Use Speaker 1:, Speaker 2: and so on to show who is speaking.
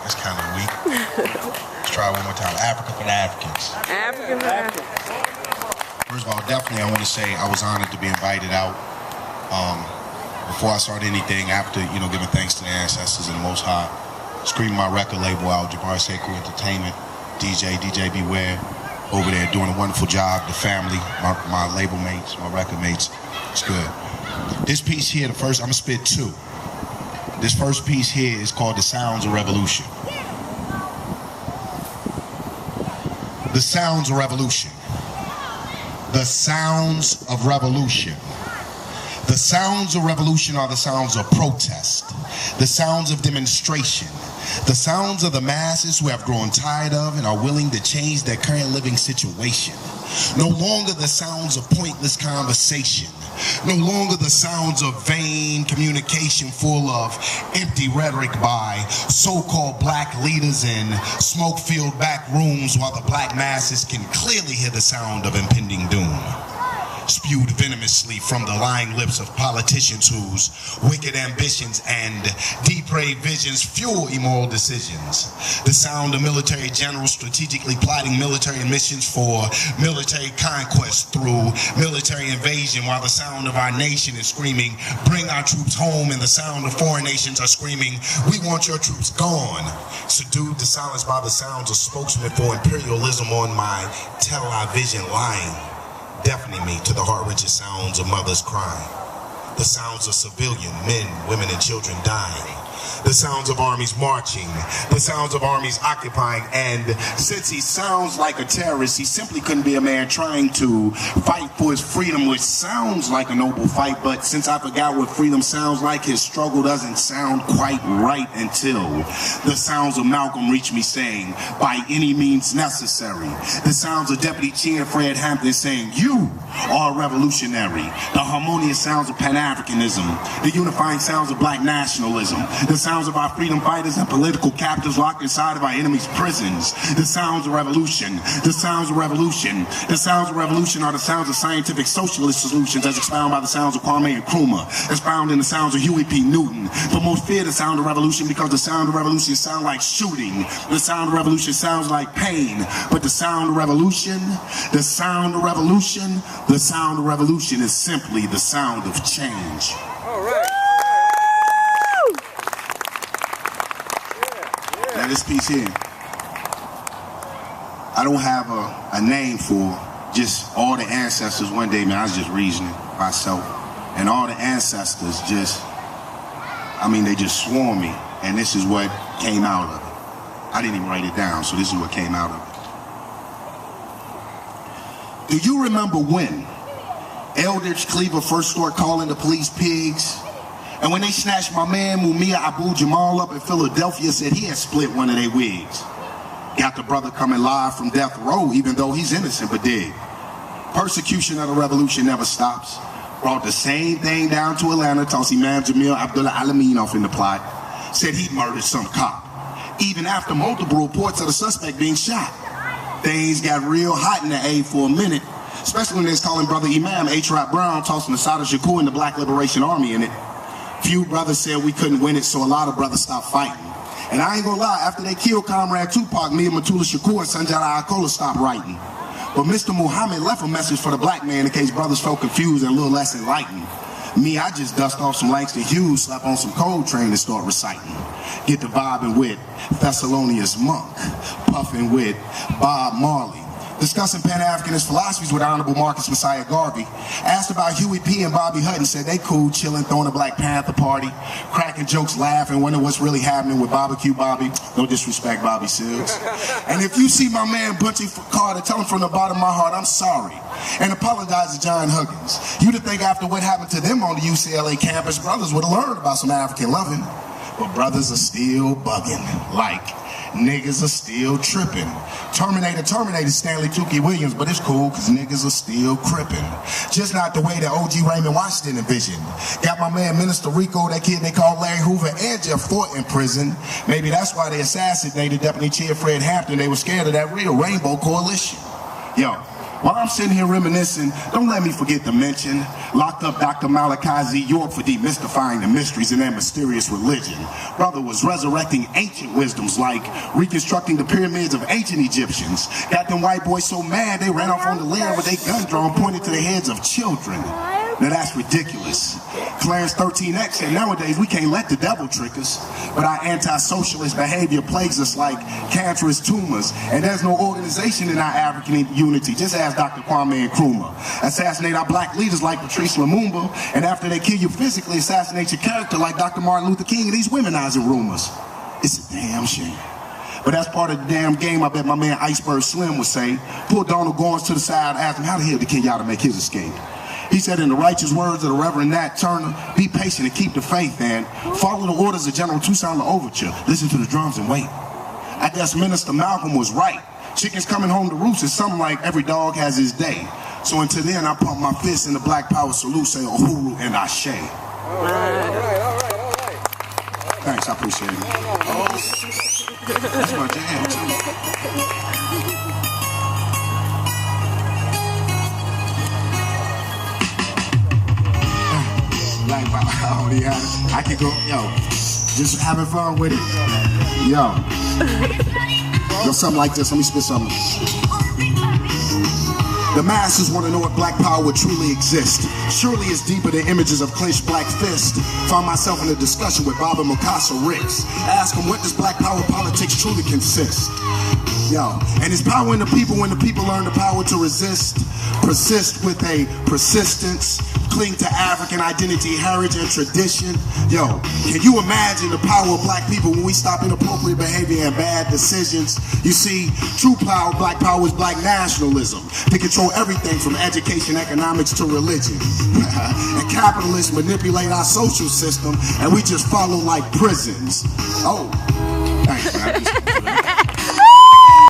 Speaker 1: That's kind of weak. Let's try one more time. Africa for the Africans.
Speaker 2: African for Africans.
Speaker 1: First of all, definitely I want to say I was honored to be invited out. Before I start anything, after, giving thanks to the ancestors and the Most High, screaming my record label out, Jabbar Sekou Entertainment, DJ Beware, over there doing a wonderful job. The family, my label mates, my record mates, it's good. This piece here, I'm gonna spit two. This first piece here is called The Sounds of Revolution. The Sounds of Revolution. The sounds of revolution. The sounds of revolution are the sounds of protest, the sounds of demonstration, the sounds of the masses who have grown tired of and are willing to change their current living situation. No longer the sounds of pointless conversation. No longer the sounds of vain communication full of empty rhetoric by so-called black leaders in smoke-filled back rooms while the black masses can clearly hear the sound of impending doom. Spewed venomously from the lying lips of politicians whose wicked ambitions and depraved visions fuel immoral decisions. The sound of military generals strategically plotting military missions for military conquest through military invasion, while the sound of our nation is screaming, bring our troops home, and the sound of foreign nations are screaming, we want your troops gone. Subdued to silence by the sounds of spokesmen for imperialism on my television line, deafening me to the heart-wrenching sounds of mothers crying, the sounds of civilian men, women, and children dying, the sounds of armies marching, the sounds of armies occupying, and since he sounds like a terrorist, he simply couldn't be a man trying to fight for his freedom, which sounds like a noble fight, but since I forgot what freedom sounds like, his struggle doesn't sound quite right until the sounds of Malcolm reach me saying, by any means necessary. The sounds of Deputy Chair Fred Hampton saying, you are a revolutionary. The harmonious sounds of Pan-Africanism, the unifying sounds of black nationalism, the sounds of our freedom fighters and political captives locked inside of our enemies' prisons. The sounds of revolution. The sounds of revolution. The sounds of revolution are the sounds of scientific socialist solutions as expounded by the sounds of Kwame Nkrumah, as found in the sounds of Huey P. Newton. But most fear the sound of revolution because the sound of revolution sounds like shooting. The sound of revolution sounds like pain. But the sound of revolution, the sound of revolution, the sound of revolution is simply the sound of change.
Speaker 2: All right.
Speaker 1: Now this piece here, I don't have a name for just all the ancestors. One day, man, I was just reasoning myself, and all the ancestors they just swarmed me, and this is what came out of it. I didn't even write it down, so this is what came out of it. Do you remember when Eldridge Cleaver first started calling the police pigs? And when they snatched my man Mumia Abu Jamal up in Philadelphia, said he had split one of their wigs. Got the brother coming live from death row, even though he's innocent but dead. Persecution of the revolution never stops. Brought the same thing down to Atlanta, tossed Imam Jamil Abdullah Alameen off in the plot. Said he murdered some cop, even after multiple reports of the suspect being shot. Things got real hot in the A for a minute, especially when they was calling brother Imam H. Rap Brown, tossing the Sada Shakur and the Black Liberation Army in it. Few brothers said we couldn't win it, so a lot of brothers stopped fighting. And I ain't gonna lie, after they killed Comrade Tupac, me and Matula Shakur and Sanjata Akola stopped writing. But Mr. Muhammad left a message for the black man in case brothers felt confused and a little less enlightened. Me, I just dust off some Langston Hughes, slap on some Coltrane and start reciting. Get to vibing with Thessalonius Monk, puffing with Bob Marley. Discussing Pan-Africanist philosophies with Honorable Marcus Messiah Garvey. Asked about Huey P. and Bobby Hutton, said they cool, chilling, throwing a Black Panther party, cracking jokes, laughing, wondering what's really happening with Barbecue Bobby. No disrespect, Bobby Seals. And if you see my man Bunchy Carter, tell him from the bottom of my heart, I'm sorry. And apologize to John Huggins. You'd think after what happened to them on the UCLA campus, brothers would have learned about some African loving. But brothers are still bugging, like niggas are still tripping. Terminator Stanley Tukey Williams, but it's cool because niggas are still crippin'. Just not the way that OG Raymond Washington envisioned. Got my man Minister Rico, that kid they call Larry Hoover, and Jeff Fort in prison. Maybe that's why they assassinated Deputy Chair Fred Hampton. They were scared of that real Rainbow Coalition. Yo,
Speaker 3: While I'm sitting here reminiscing, don't let me forget to mention, locked up Dr. Malachi Z. York for demystifying the mysteries in that mysterious religion. Brother was resurrecting ancient wisdoms like reconstructing the pyramids of ancient Egyptians. Got them white boys so mad they ran off on the land with their gun drawn pointed to the heads of children. Now that's ridiculous. Clarence 13X said nowadays we can't let the devil trick us, but our anti-socialist behavior plagues us like cancerous tumors, and there's no organization in our African unity. Just ask Dr. Kwame Nkrumah. Assassinate our black leaders like Patrice Lumumba, and after they kill you physically, assassinate your character like Dr. Martin Luther King and these womenizing rumors. It's a damn shame. But that's part of the damn game. I bet my man Iceberg Slim would say. Pull Donald Goins to the side, ask him how the hell did Kenyatta make his escape? He said in the righteous words of the Reverend Nat Turner, be patient and keep the faith, and follow the orders of General Toussaint L'Ouverture. Listen to the drums and wait. I guess Minister Malcolm was right. Chickens coming home to roost is something like every dog has his day. So until then, I pump my fist in the Black Power salute, say Uhuru and Ashe.
Speaker 2: All right.
Speaker 3: Thanks, I appreciate it. That's my jam, too. I can go, yo, just having fun with it. Yo, something like this, let me spit something. The masses want to know what black power would truly exist. Surely it's deeper than images of clenched black fists. Found myself in a discussion with Bob and Mukasa Ricks. Ask him, what does black power politics truly consist? Yo, and it's power in the people when the people learn the power to resist, persist with a persistence, cling to African identity, heritage, and tradition. Yo, can you imagine the power of black people when we stop inappropriate behavior and bad decisions? You see, true power, black power is black nationalism to control everything from education, economics to religion. And capitalists manipulate our social system and we just follow like prisons. Oh, thanks, man.